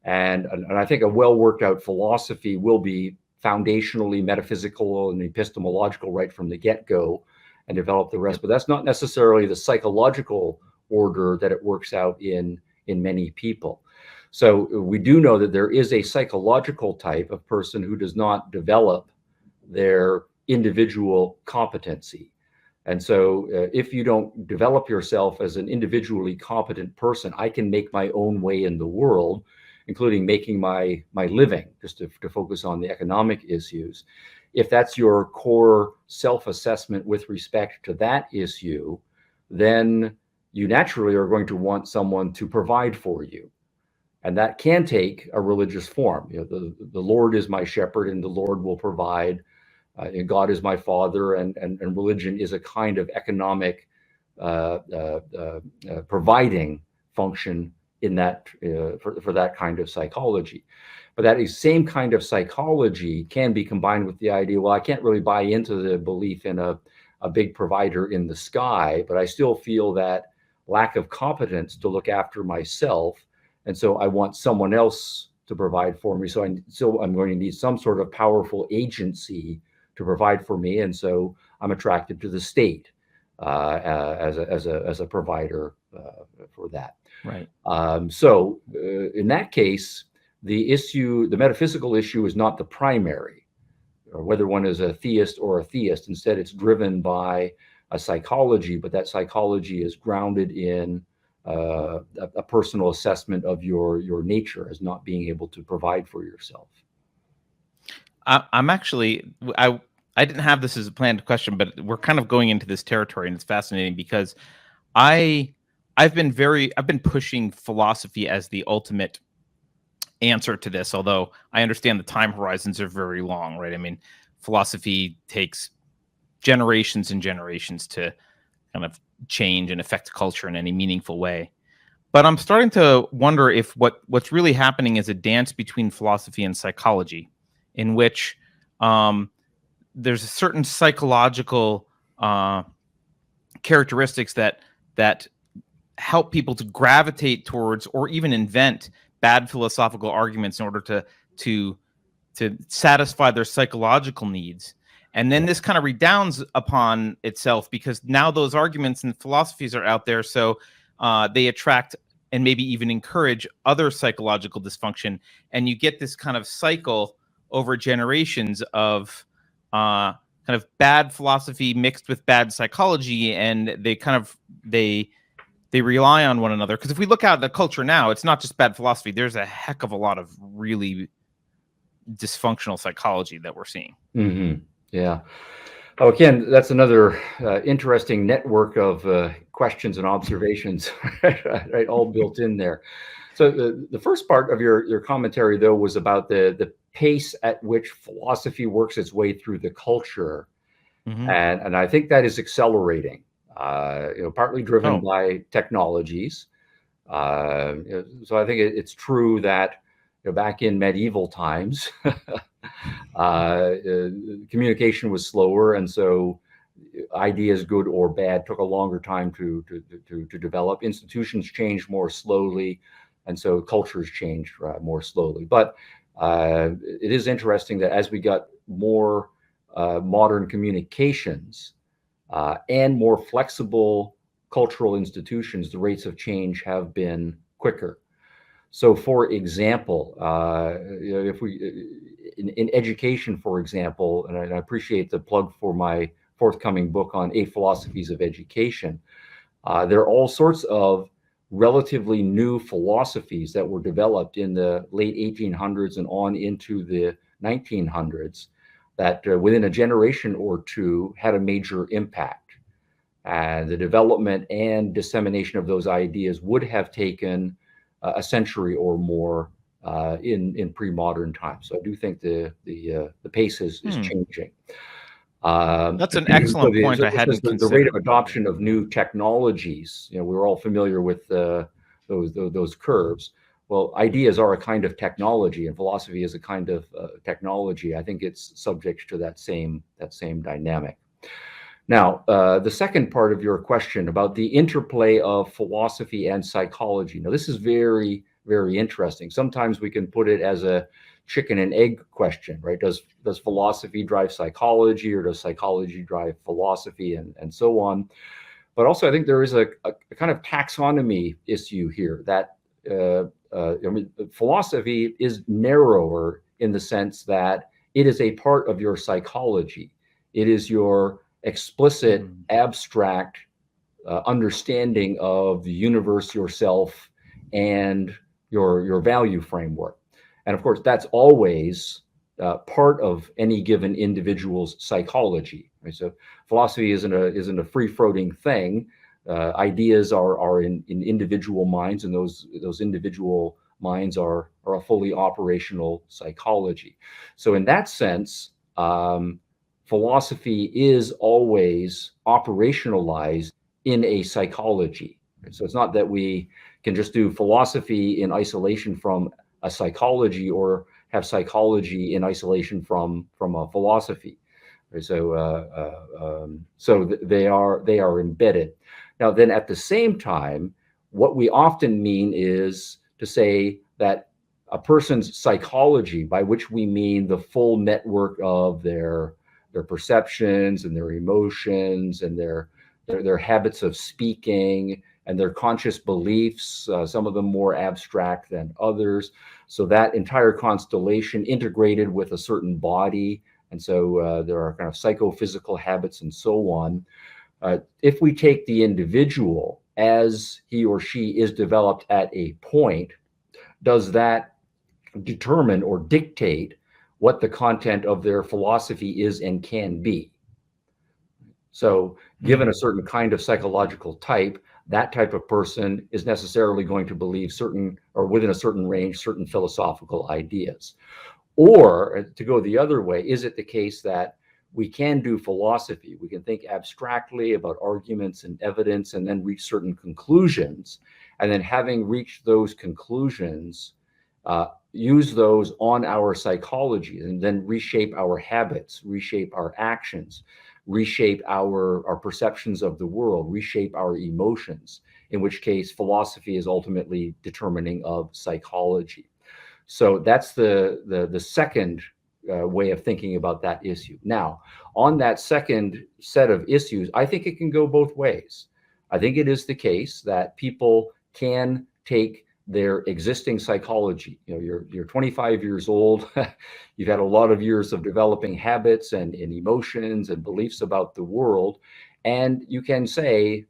and I think a well worked out philosophy will be foundationally metaphysical and epistemological right from the get-go and develop the rest. But that's not necessarily the psychological order that it works out in many people. So we do know that there is a psychological type of person who does not develop their individual competency. And so if you don't develop yourself as an individually competent person, I can make my own way in the world, including making my living, just to focus on the economic issues. If that's your core self-assessment with respect to that issue, then you naturally are going to want someone to provide for you. And that can take a religious form. The Lord is my shepherd and the Lord will provide. And God is my father, and religion is a kind of economic providing function in that for that kind of psychology. But that same kind of psychology can be combined with the idea, well, I can't really buy into the belief in a big provider in the sky, but I still feel that lack of competence to look after myself. And so I want someone else to provide for me. So I'm going to need some sort of powerful agency to provide for me. And so I'm attracted to the state as a provider for that. Right. So in that case, the metaphysical issue is not the primary, or whether one is a theist or a theist. Instead, it's driven by a psychology, but that psychology is grounded in a personal assessment of your nature as not being able to provide for yourself. I'm actually, I didn't have this as a planned question, but we're kind of going into this territory, and it's fascinating because I've been pushing philosophy as the ultimate answer to this, although I understand the time horizons are very long, right? I mean, philosophy takes generations and generations to kind of change and affect culture in any meaningful way. But I'm starting to wonder if what's really happening is a dance between philosophy and psychology, in which there's a certain psychological characteristics that help people to gravitate towards or even invent bad philosophical arguments in order to satisfy their psychological needs. And then this kind of redounds upon itself because now those arguments and philosophies are out there, so they attract and maybe even encourage other psychological dysfunction, and you get this kind of cycle over generations of kind of bad philosophy mixed with bad psychology, and they rely on one another. Because if we look out at the culture now, it's not just bad philosophy. There's a heck of a lot of really dysfunctional psychology that we're seeing. Mm-hmm. Yeah. Oh, again, that's another interesting network of questions and observations, right? All built in there. So the first part of your commentary, though, was about the pace at which philosophy works its way through the culture, Mm-hmm. and I think that is accelerating. Partly driven by technologies. So I think it's true that back in medieval times, communication was slower, and so ideas, good or bad, took a longer time to develop. Institutions changed more slowly, and so cultures changed more slowly. But it is interesting that as we got more modern communications and more flexible cultural institutions, the rates of change have been quicker. So, for example, if we in education, for example, and I appreciate the plug for my forthcoming book on 8 philosophies of education, there are all sorts of relatively new philosophies that were developed in the late 1800s and on into the 1900s that within a generation or two had a major impact. And the development and dissemination of those ideas would have taken a century or more in pre-modern times. So I do think the pace is changing. That's an excellent point. I hadn't considered the rate of adoption of new technologies. We're all familiar with those curves. Well, ideas are a kind of technology, and philosophy is a kind of technology. I think it's subject to that same dynamic. Now, the second part of your question about the interplay of philosophy and psychology. Now, this is very, very interesting. Sometimes we can put it as a chicken and egg question, right? Does philosophy drive psychology, or does psychology drive philosophy, and so on? But also, I think there is a kind of taxonomy issue here that philosophy is narrower in the sense that it is a part of your psychology. It is your explicit, abstract understanding of the universe, yourself, and your value framework. And of course, that's always part of any given individual's psychology. Right? So philosophy isn't a free-floating thing. Ideas are in individual minds, and those individual minds are a fully operational psychology. So in that sense, philosophy is always operationalized in a psychology. So it's not that we can just do philosophy in isolation from a psychology, or have psychology in isolation from a philosophy. So they are embedded. Now, then at the same time, what we often mean is to say that a person's psychology, by which we mean the full network of their perceptions and their emotions and their habits of speaking and their conscious beliefs, some of them more abstract than others. So that entire constellation integrated with a certain body And so there are kind of psychophysical habits and so on. If we take the individual as he or she is developed at a point, does that determine or dictate what the content of their philosophy is and can be? So given a certain kind of psychological type, that type of person is necessarily going to believe certain, or within a certain range, certain philosophical ideas. Or to go the other way, is it the case that we can do philosophy? We can think abstractly about arguments and evidence and then reach certain conclusions. And then having reached those conclusions, use those on our psychology and then reshape our habits, reshape our actions, reshape our perceptions of the world, reshape our emotions, in which case philosophy is ultimately determining of psychology. So that's the second way of thinking about that issue. Now, on that second set of issues, I think it can go both ways. I think it is the case that people can take their existing psychology. You know, you're 25 years old, you've had a lot of years of developing habits and emotions and beliefs about the world, and you can say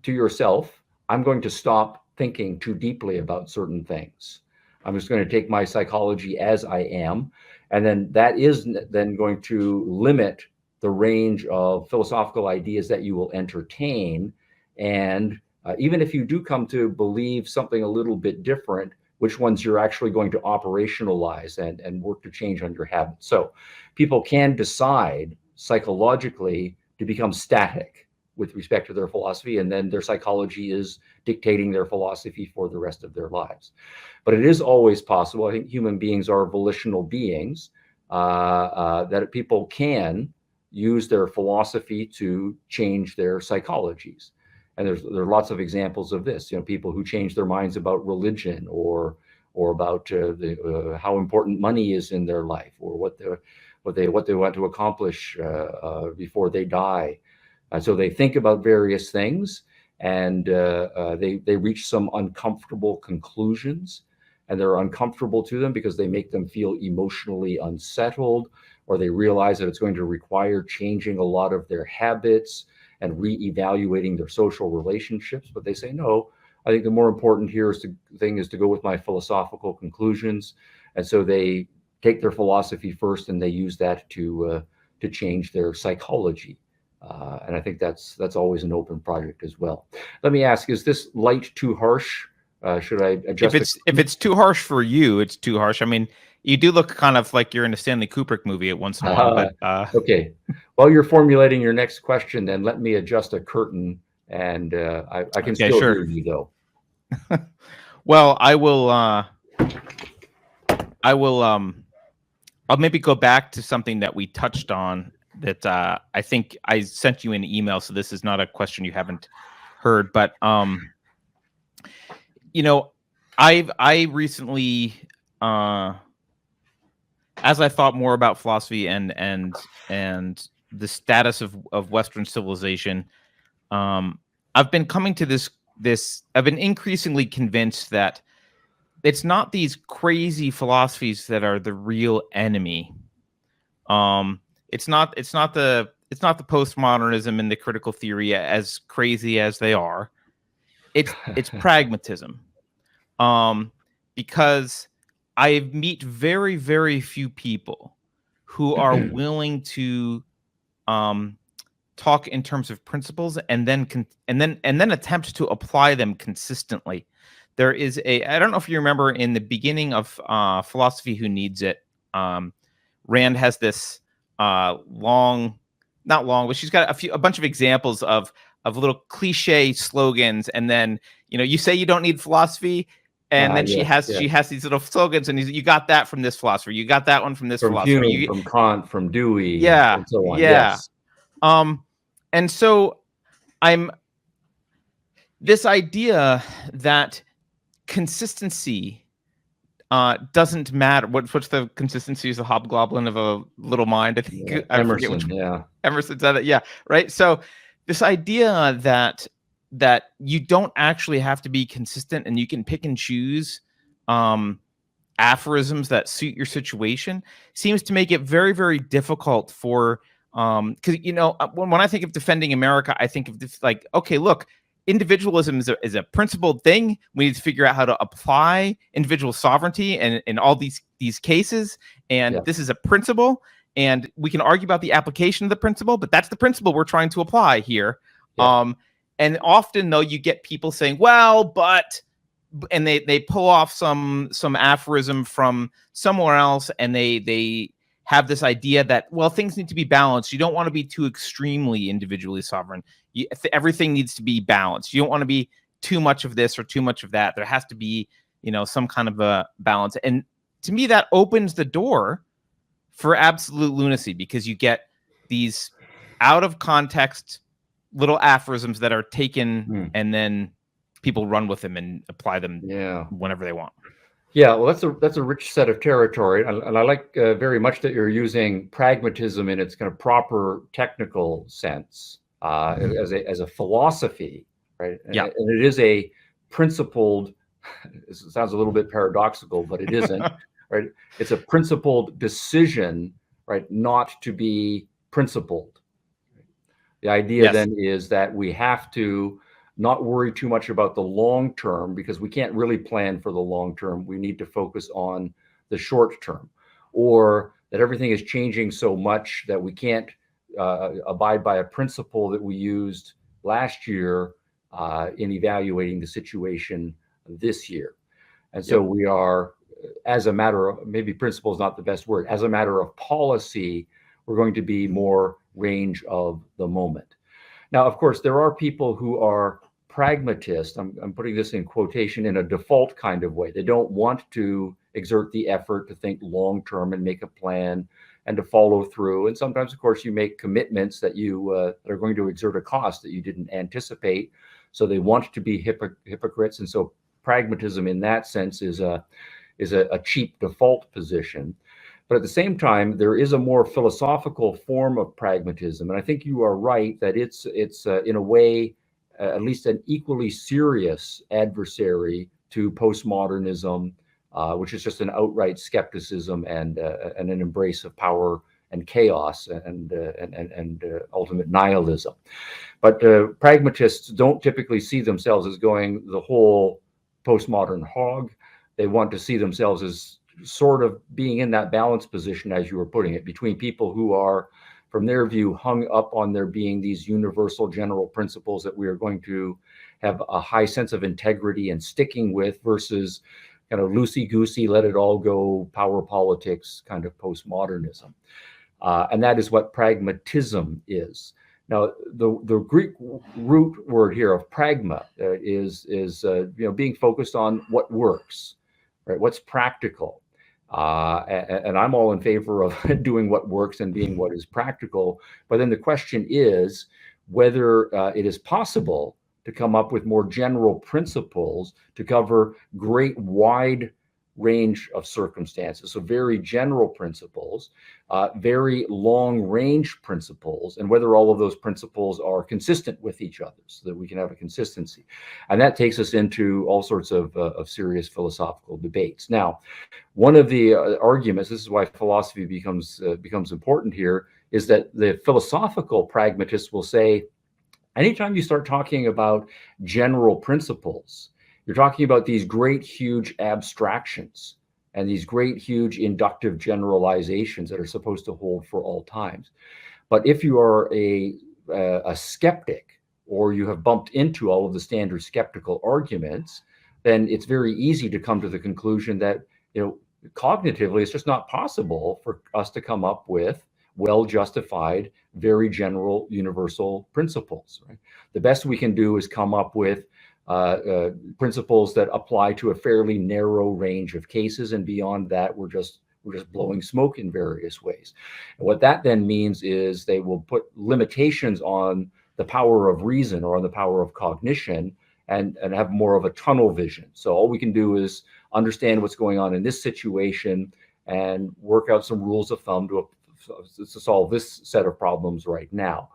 to yourself, I'm going to stop thinking too deeply about certain things. I'm just going to take my psychology as I am. And then that is then going to limit the range of philosophical ideas that you will entertain. And even if you do come to believe something a little bit different, which ones you're actually going to operationalize and work to change on your habits. So people can decide psychologically to become static with respect to their philosophy, and then their psychology is dictating their philosophy for the rest of their lives. But it is always possible. I think human beings are volitional beings, that people can use their philosophy to change their psychologies. And there are lots of examples of this. You know, people who change their minds about religion or about how important money is in their life, or what they want to accomplish before they die. So they think about various things, and they reach some uncomfortable conclusions, and they're uncomfortable to them because they make them feel emotionally unsettled, or they realize that it's going to require changing a lot of their habits and reevaluating their social relationships. But they say, no, I think the more important thing is to go with my philosophical conclusions. And so they take their philosophy first, and they use that to change their psychology. And I think that's always an open project as well. Let me ask, is this light too harsh? Should I adjust? If it's too harsh for you, it's too harsh. I mean, you do look kind of like you're in a Stanley Kubrick movie at once in a while. But okay. While you're formulating your next question, then let me adjust a curtain, and I can still hear you though. Well, I'll maybe go back to something that we touched on that I think I sent you an email. So this is not a question you haven't heard, but you know, I recently, as I thought more about philosophy and the status of Western civilization, I've been coming to this. I've been increasingly convinced that it's not these crazy philosophies that are the real enemy. It's not the postmodernism and the critical theory, as crazy as they are. It's pragmatism. Because I meet very, very few people who are willing to talk in terms of principles and then attempt to apply them consistently. There is I don't know if you remember in the beginning of Philosophy Who Needs It, Rand has this not long, but she's got a bunch of examples of little cliche slogans, and then you say you don't need philosophy, and then she has these little slogans, and you got that from this philosopher, you got that one from this philosopher, Hume, from Kant, from Dewey, and so on. Yeah. Yes. And so this idea that consistency doesn't matter. What's the consistency? Is the hobgoblin of a little mind? I think Emerson. Emerson said it. Yeah, right. So this idea that you don't actually have to be consistent and you can pick and choose aphorisms that suit your situation seems to make it very, very difficult for, because, when I think of defending America, I think of this, like, okay, look, individualism is a principled thing. We need to figure out how to apply individual sovereignty in all these cases. And this is a principle. And we can argue about the application of the principle, but that's the principle we're trying to apply here. And often, though, you get people saying, well, but, and they pull off some aphorism from somewhere else, and they have this idea that, well, things need to be balanced. You don't want to be too extremely individually sovereign. Everything needs to be balanced. You don't want to be too much of this or too much of that. There has to be, some kind of a balance. And to me, that opens the door for absolute lunacy, because you get these out of context little aphorisms that are taken and then people run with them and apply them whenever they want. Yeah, well, that's a rich set of territory, and I like very much that you're using pragmatism in its kind of proper technical sense as a philosophy, right? And it is a principled. It sounds a little bit paradoxical, but it isn't, right? It's a principled decision, right, not to be principled. The idea then is that we have to not worry too much about the long term, because we can't really plan for the long term. We need to focus on the short term, or that everything is changing so much that we can't abide by a principle that we used last year in evaluating the situation this year. And so we are, as a matter of, maybe principle is not the best word, as a matter of policy, we're going to be more range of the moment. Now, of course, there are people who are pragmatists. I'm putting this in quotation in a default kind of way. They don't want to exert the effort to think long term and make a plan and to follow through. And sometimes, of course, you make commitments that you are going to exert a cost that you didn't anticipate. So they want to be hypocrites. And so pragmatism in that sense is a cheap default position. But at the same time, there is a more philosophical form of pragmatism. And I think you are right that it's in a way, at least an equally serious adversary to postmodernism, which is just an outright skepticism and an embrace of power and chaos and ultimate nihilism. But pragmatists don't typically see themselves as going the whole postmodern hog. They want to see themselves as sort of being in that balance position, as you were putting it, between people who are, from their view, hung up on there being these universal general principles that we are going to have a high sense of integrity and sticking with, versus kind of loosey-goosey, let it all go, power politics kind of postmodernism. And that is what pragmatism is. Now, the Greek root word here of pragma is being focused on what works, right? What's practical. And I'm all in favor of doing what works and being what is practical. But then the question is whether it is possible to come up with more general principles to cover great wide range of circumstances. So very general principles, very long range principles, and whether all of those principles are consistent with each other so that we can have a consistency. And that takes us into all sorts of serious philosophical debates. Now, one of the arguments, this is why philosophy becomes important here, is that the philosophical pragmatists will say, anytime you start talking about general principles, you're talking about these great, huge abstractions and these great, huge inductive generalizations that are supposed to hold for all times. But if you are a skeptic, or you have bumped into all of the standard skeptical arguments, then it's very easy to come to the conclusion that, cognitively, it's just not possible for us to come up with well-justified, very general, universal principles. Right? The best we can do is come up with principles that apply to a fairly narrow range of cases, and beyond that, we're just blowing smoke in various ways. And what that then means is they will put limitations on the power of reason or on the power of cognition, and have more of a tunnel vision. So all we can do is understand what's going on in this situation and work out some rules of thumb to solve this set of problems right now.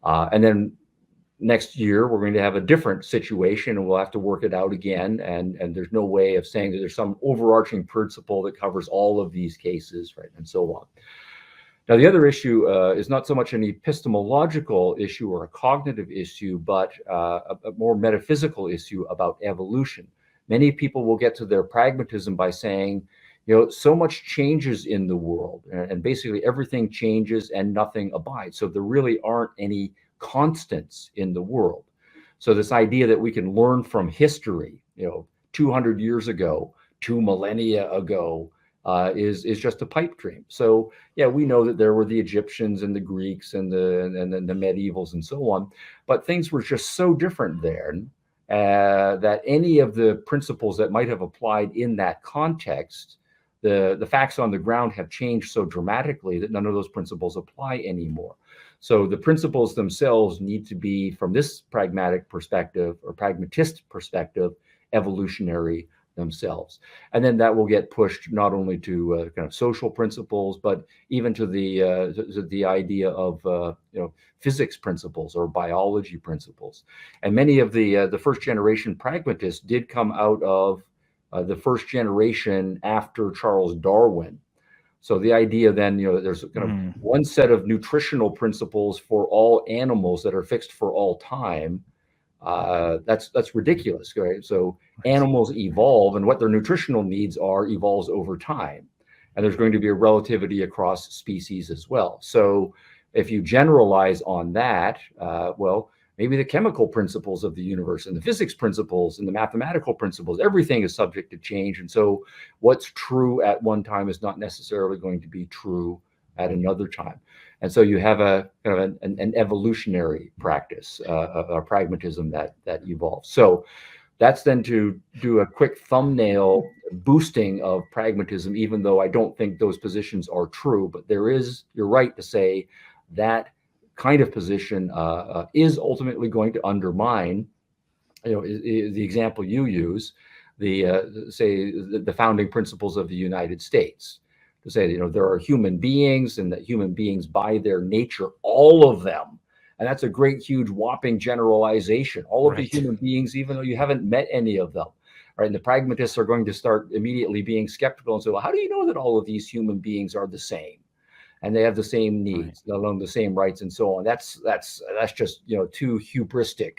And then next year we're going to have a different situation, and we'll have to work it out again. And there's no way of saying that there's some overarching principle that covers all of these cases, right, and so on. Now, the other issue is not so much an epistemological issue or a cognitive issue, but a more metaphysical issue about evolution. Many people will get to their pragmatism by saying, so much changes in the world, and basically everything changes and nothing abides. So there really aren't any constants in the world. So this idea that we can learn from history, 200 years ago, 2 millennia ago, is just a pipe dream. So yeah, we know that there were the Egyptians and the Greeks and the medievals and so on, but things were just so different then that any of the principles that might have applied in that context, the facts on the ground have changed so dramatically that none of those principles apply anymore. So the principles themselves need to be, from this pragmatic perspective or pragmatist perspective, evolutionary themselves. And then that will get pushed not only to kind of social principles, but even to the idea of physics principles or biology principles. And many of the first generation pragmatists did come out of the first generation after Charles Darwin. So the idea then, there's kind of one set of nutritional principles for all animals that are fixed for all time. That's ridiculous, right? So animals evolve, and what their nutritional needs are evolves over time. And there's going to be a relativity across species as well. So if you generalize on that, well, maybe the chemical principles of the universe and the physics principles and the mathematical principles, everything is subject to change. And so what's true at one time is not necessarily going to be true at another time. And so you have a kind of an evolutionary practice, a pragmatism that evolves. So that's then to do a quick thumbnail boosting of pragmatism, even though I don't think those positions are true. But you're right to say that kind of position is ultimately going to undermine, the example you use, the founding principles of the United States. To say that, there are human beings, and that human beings by their nature, all of them, and that's a great, huge, whopping generalization, all of the human beings, even though you haven't met any of them, right? And the pragmatists are going to start immediately being skeptical and say, well, how do you know that all of these human beings are the same? And they have the same needs, let alone the same rights and so on. That's just, too hubristic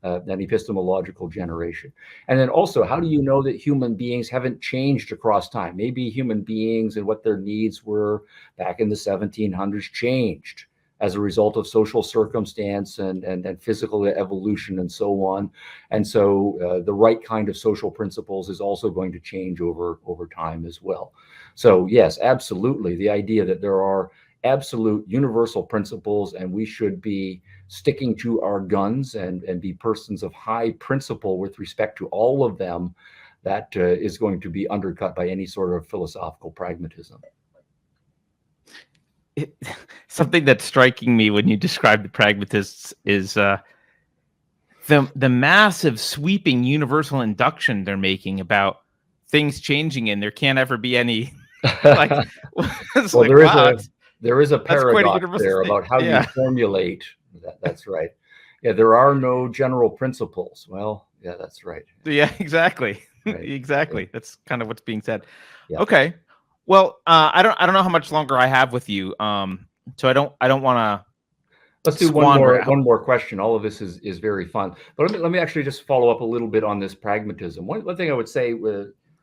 than epistemological generation. And then also, how do you know that human beings haven't changed across time? Maybe human beings and what their needs were back in the 1700s changed as a result of social circumstance and physical evolution and so on. And so the right kind of social principles is also going to change over time as well. So yes, absolutely. The idea that there are absolute universal principles and we should be sticking to our guns and be persons of high principle with respect to all of them, that is going to be undercut by any sort of philosophical pragmatism. Something that's striking me when you describe the pragmatists is the massive sweeping universal induction they're making about things changing, and there can't ever be any there is a paradox there about how you formulate that. That's right. Yeah, there are no general principles. Well, yeah, that's right. Yeah, exactly. Right. Exactly. Yeah. That's kind of what's being said. Yeah. Okay. Well, I don't know how much longer I have with you. So I don't want to. Let's do one more question. All of this is very fun, but let me actually just follow up a little bit on this pragmatism. One thing I would say,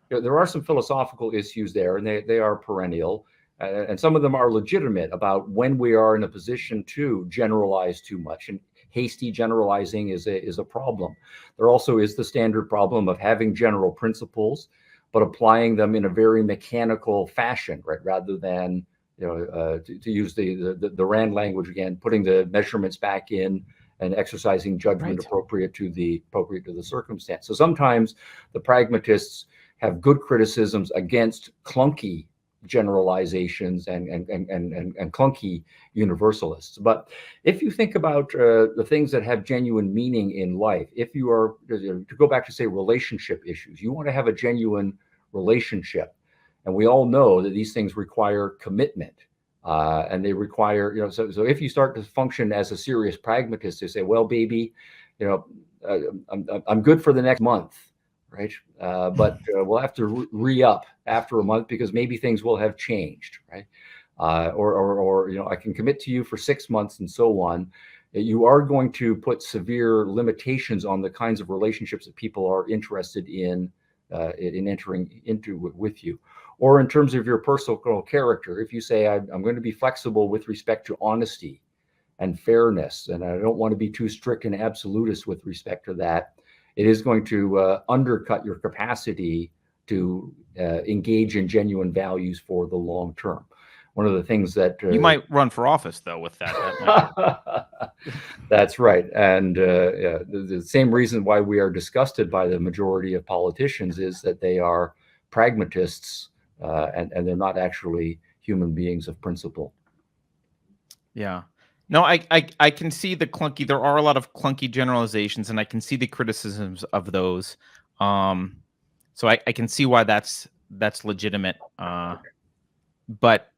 there are some philosophical issues there, and they are perennial, and some of them are legitimate about when we are in a position to generalize too much, and hasty generalizing is a problem. There also is the standard problem of having general principles, but applying them in a very mechanical fashion, right? Rather than to use the Rand language again, putting the measurements back in and exercising judgment appropriate to the circumstance. So sometimes the pragmatists have good criticisms against clunky generalizations and clunky universalists. But if you think about the things that have genuine meaning in life, if you are to go back to say relationship issues, you want to have a genuine relationship. And we all know that these things require commitment. And they require, so if you start to function as a serious pragmatist, they say, well, baby, I'm good for the next month, right? But we'll have to re-up after a month because maybe things will have changed, right? Or I can commit to you for 6 months and so on. You are going to put severe limitations on the kinds of relationships that people are interested in entering into with you. Or in terms of your personal character, if you say, I'm going to be flexible with respect to honesty and fairness, and I don't want to be too strict and absolutist with respect to that, it is going to undercut your capacity to engage in genuine values for the long term. One of the things that you might run for office, though, with that. That's right. And the same reason why we are disgusted by the majority of politicians is that they are pragmatists and they're not actually human beings of principle. Yeah. No, I can see the clunky. There are a lot of clunky generalizations, and I can see the criticisms of those. So I can see why that's legitimate. But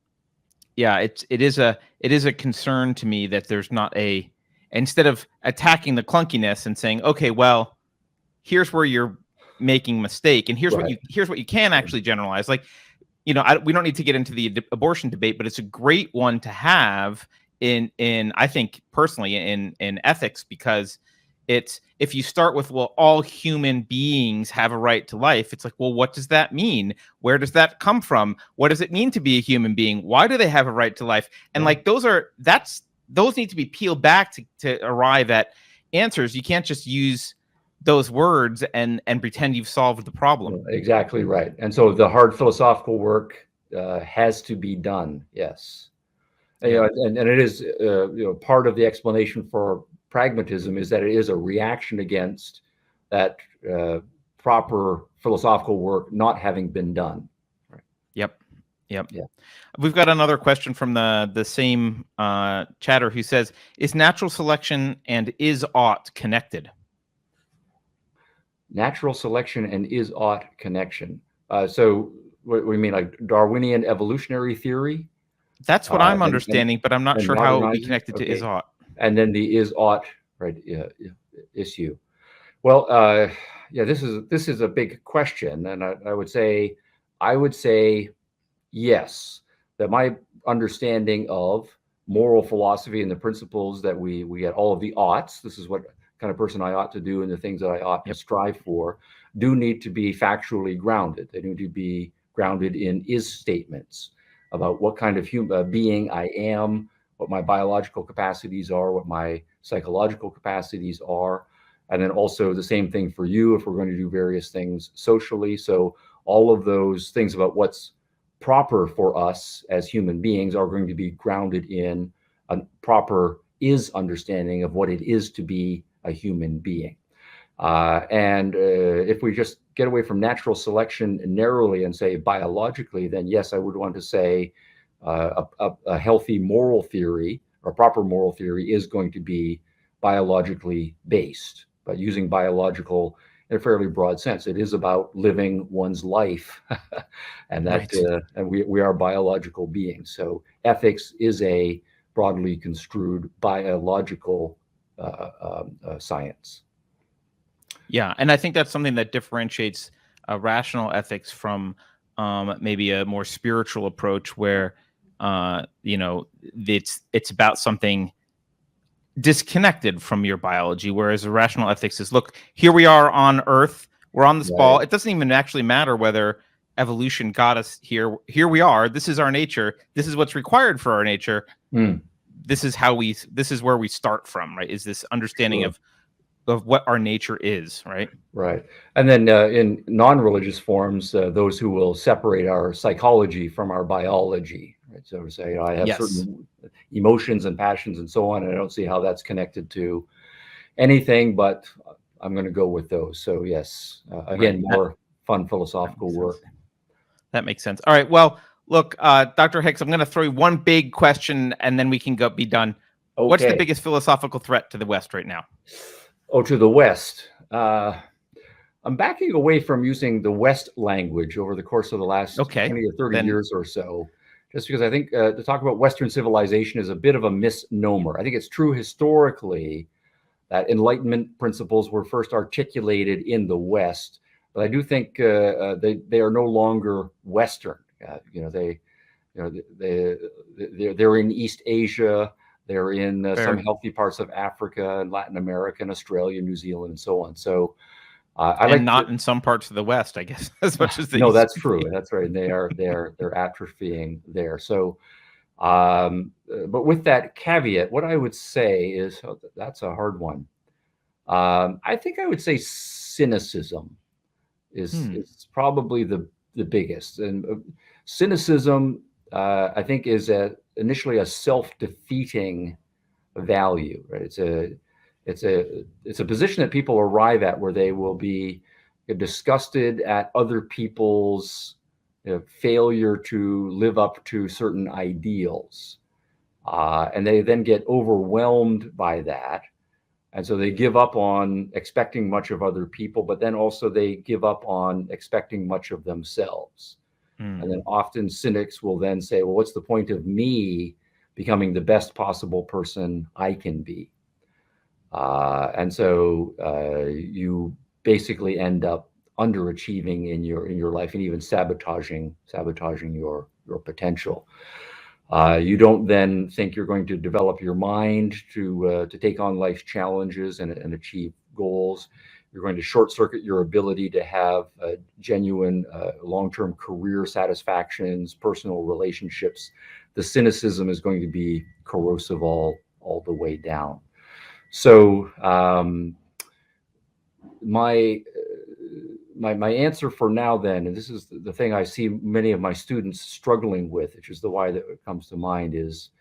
yeah, it is a concern to me that there's not instead of attacking the clunkiness and saying, okay, well, here's where you're making a mistake, and here's what you can actually generalize. Like, we don't need to get into the abortion debate, but it's a great one to have in I think personally in ethics, because it's, if you start with, well, all human beings have a right to life, it's like, well, what does that mean? Where does that come from? What does it mean to be a human being? Why do they have a right to life? And like those need to be peeled back to arrive at answers. You can't just use those words and pretend you've solved the problem. Exactly right. And so the hard philosophical work has to be done. Yes. Yeah. And it is part of the explanation for pragmatism is that it is a reaction against that proper philosophical work not having been done. Right. Yep. Yeah. We've got another question from the same chatter who says, is natural selection and is-ought connected? Natural selection and is-ought connection. So what we mean, like Darwinian evolutionary theory? That's what I'm understanding, but I'm not sure how it would be connected to is-ought. And then the is-ought issue. Well, this is a big question, and I would say yes, that my understanding of moral philosophy and the principles that we get, all of the oughts, this is what kind of person I ought to do and the things that I ought to strive for, do need to be factually grounded. They need to be grounded in is statements about what kind of human being I am, what my biological capacities are, what my psychological capacities are. And then also the same thing for you if we're going to do various things socially. So all of those things about what's proper for us as human beings are going to be grounded in a proper is understanding of what it is to be a human being. And if we just get away from natural selection narrowly and say biologically, then yes, I would want to say a healthy moral theory or proper moral theory is going to be biologically based, but using biological in a fairly broad sense. It is about living one's life, and that and we are biological beings. So ethics is a broadly construed biological science. Yeah, and I think that's something that differentiates rational ethics from maybe a more spiritual approach, where it's about something disconnected from your biology, whereas a rational ethics is, look, here we are on Earth, we're on this ball. It doesn't even actually matter whether evolution got us here. Here we are. This is our nature. This is what's required for our nature. This is where we start from, right? Is this understanding of what our nature is, right? Right. And then in non-religious forms, those who will separate our psychology from our biology, right? So say, I have certain emotions and passions and so on, and I don't see how that's connected to anything, but I'm going to go with those. So yes, again, more fun philosophical work. That makes sense. All right. Well, look, Dr. Hicks, I'm going to throw you one big question, and then we can be done. Okay. What's the biggest philosophical threat to the West right now? Oh, to the West. I'm backing away from using the West language over the course of the last 20 or 30 years or so. just because I think to talk about Western civilization is a bit of a misnomer. I think it's true historically that Enlightenment principles were first articulated in the West, but I do think they are no longer Western. They're in East Asia, they're in some healthy parts of Africa and Latin America and Australia, New Zealand, and so on. So not in some parts of the West, I guess, as much as they. No, that's true. That's right. And they're atrophying there. So, but with that caveat, what I would say is that's a hard one. I think I would say cynicism is probably the biggest. And cynicism, I think, is initially a self-defeating value. Right? It's a position that people arrive at where they will be disgusted at other people's failure to live up to certain ideals. And they then get overwhelmed by that. And so they give up on expecting much of other people, but then also they give up on expecting much of themselves. And then often cynics will then say, well, what's the point of me becoming the best possible person I can be? And so you basically end up underachieving in your life and even sabotaging your potential. You don't then think you're going to develop your mind to take on life's challenges and achieve goals. You're going to short circuit your ability to have genuine long-term career satisfactions, personal relationships. The cynicism is going to be corrosive all the way down. So my answer for now then, and this is the thing I see many of my students struggling with, which is the why that comes to mind, is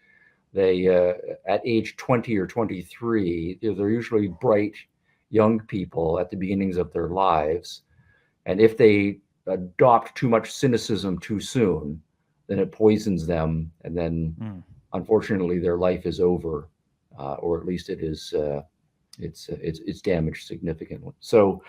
they at age 20 or 23, they're usually bright young people at the beginnings of their lives. And if they adopt too much cynicism too soon, then it poisons them. And then unfortunately their life is over, or at least it is, it's damaged significantly. So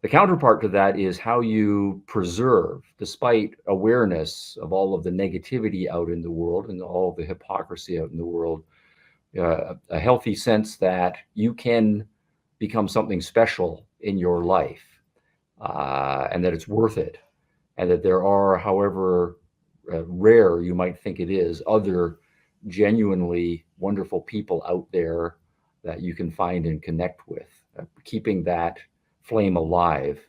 the counterpart to that is how you preserve, despite awareness of all of the negativity out in the world and all of the hypocrisy out in the world, a healthy sense that you can become something special in your life, and that it's worth it, and that there are, however rare you might think it is, other genuinely wonderful people out there that you can find and connect with. Keeping that flame alive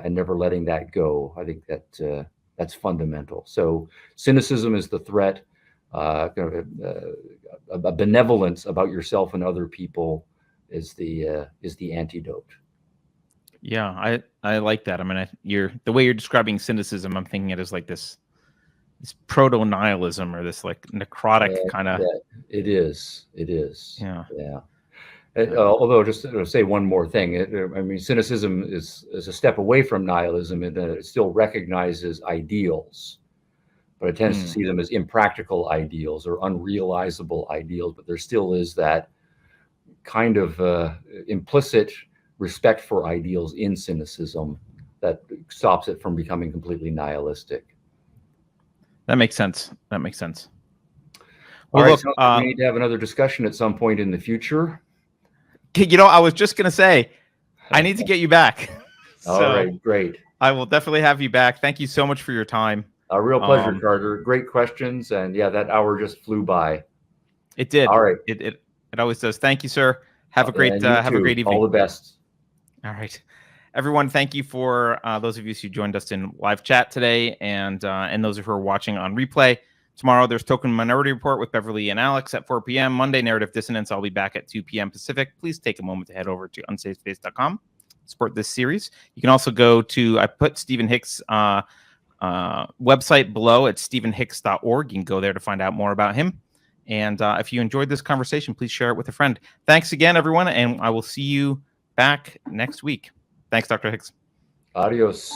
and never letting that go, I think that that's fundamental. So cynicism is the threat. A benevolence about yourself and other people is the antidote. Yeah, I like that. I mean, the way you're describing cynicism, I'm thinking it as like this proto-nihilism, or this like necrotic kind of. It is. Yeah. Although, just to say one more thing, I mean, cynicism is a step away from nihilism, and it still recognizes ideals, but it tends to see them as impractical ideals or unrealizable ideals. But there still is that kind of implicit respect for ideals in cynicism that stops it from becoming completely nihilistic. That makes sense. Well, All right, so we need to have another discussion at some point in the future. I was just going to say, I need to get you back. All right, great. I will definitely have you back. Thank you so much for your time. A real pleasure, Carter. Great questions. And yeah, that hour just flew by. It did. All right. It always does. Thank you, sir. Have a great evening. All the best. All right. Everyone, thank you for those of you who joined us in live chat today, and those who are watching on replay. Tomorrow, there's Token Minority Report with Beverly and Alex at 4 p.m. Monday, Narrative Dissonance. I'll be back at 2 p.m. Pacific. Please take a moment to head over to unsafespace.com, support this series. You can also go to, I put Stephen Hicks' website below at stephenhicks.org. You can go there to find out more about him. And if you enjoyed this conversation, please share it with a friend. Thanks again, everyone, and I will see you back next week. Thanks, Dr. Hicks. Adios.